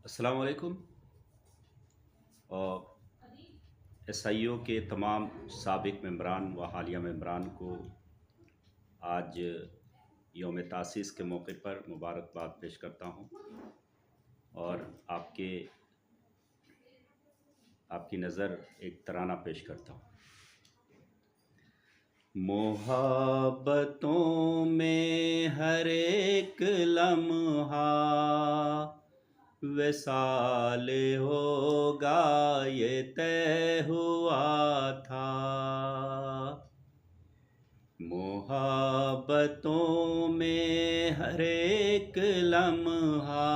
अस्सलाम वालेकुम। और एसआईओ के तमाम साबिक मेंबरान व हालिया मेंबरान को आज यौम तासीस के मौके पर मुबारकबाद पेश करता हूँ और आपकी नज़र एक तराना पेश करता हूँ। मोहब्बतों में हर एक लम्हा विसाल होगा, ये तय हुआ था। मोहब्बतों में हर एक लम्हा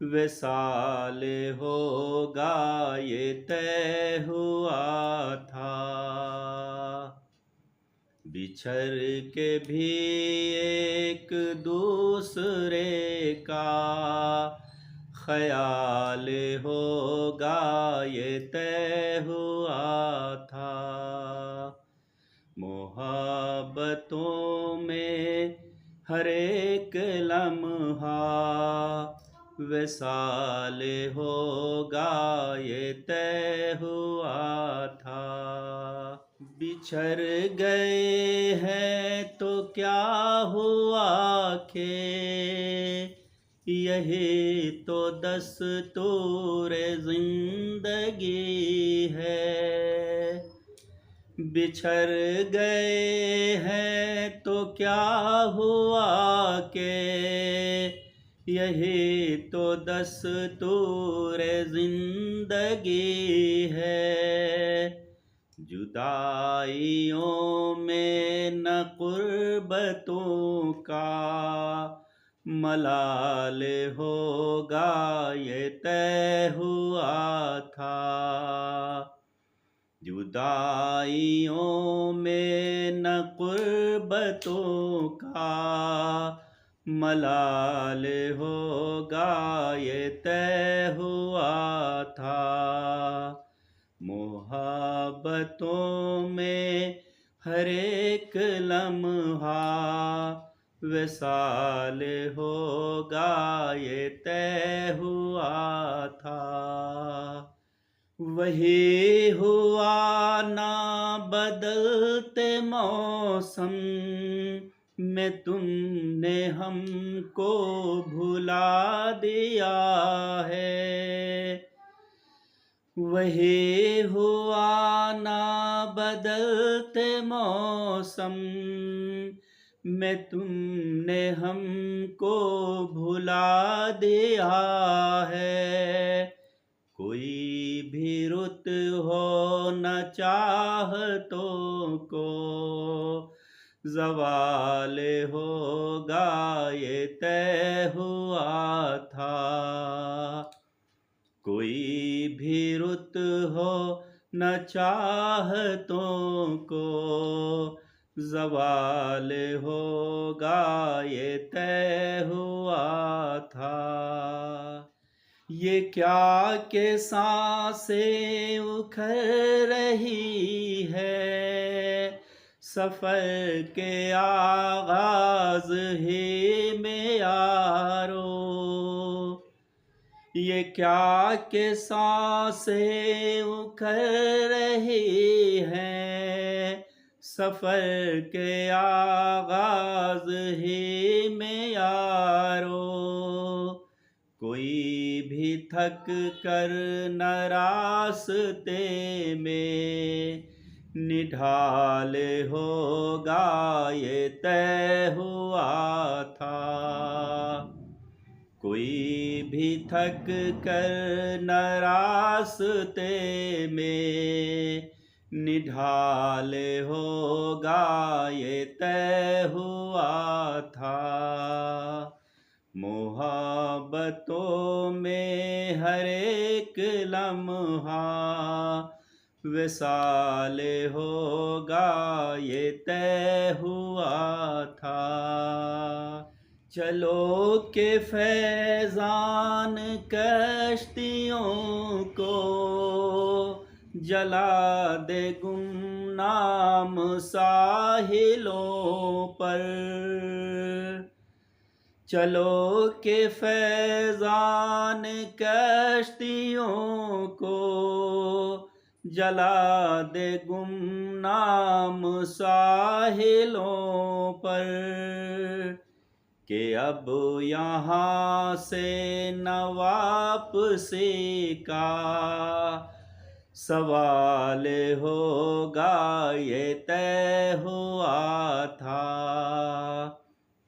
विसाल होगा, ये तय हुआ था। बिछड़ के भी एक दूसरे का ख्याल होगा, ये तय हुआ था। मोहब्बतों में हर एक लम्हा विसाल होगा, ये तय हुआ था। बिछड़ गए हैं तो क्या हुआ के यही तो दस्तूर जिंदगी है। बिछड़ गए हैं तो क्या हुआ के यही तो दस्तूर जिंदगी है। जुदाइयों में न कुर्बतों का मलाल होगा, ये तय हुआ था। जुदाइयों में न कुर्बतों का मलाल होगा, ये तय हुआ था। मोहब्बतों में हर एक लम्हा विसाल होगा, ये तय हुआ था। वही हुआ ना बदलते मौसम में तुमने हमको भुला दिया है। वही हुआ ना बदलते मौसम में तुमने हमको भुला दिया है। कोई भी रुत हो न चाहतों को ज़वाल होगा, ये तय हुआ था। कोई भी रुत हो न चाहतों को ज़वाल होगा, ये तय हुआ था। ये क्या के सांसें उखड़ रही है, सफ़र के आगाज़ ही में यारो। ये क्या के सांसें उखड़ रही हैं, सफ़र के आगाज़ ही में यारो। कोई भी थक कर न रास्ते में निढाल होगा, ये तय हुआ था। कोई भी थक कर न रास्ते में निढाल होगा, ये तय हुआ था। मोहब्बतों में हर एक लम्हा विसाल होगा, ये तय हुआ था। चलो के फैज़ान कश्तियों को जला दे गुमनाम साहिलों पर। चलो के फैजान कश्तियों को जला दे गुमनाम साहिलों पर, कि अब यहाँ से न वापसी का सवाल होगा, ये तय हुआ था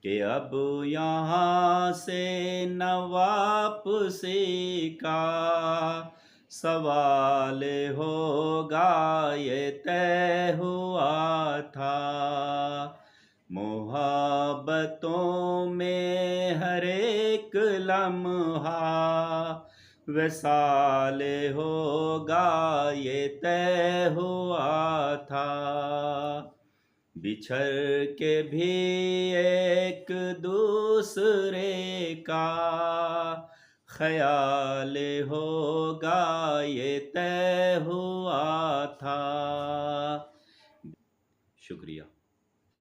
कि अब यहाँ से न वापसी का सवाल होगा, ये तय हुआ था। मोहब्बतों में हर एक लम्हा विसाल होगा, ये तय हुआ था। बिछड़ के भी एक दूसरे का ख्याल होगा, ये तय हुआ था। शुक्रिया।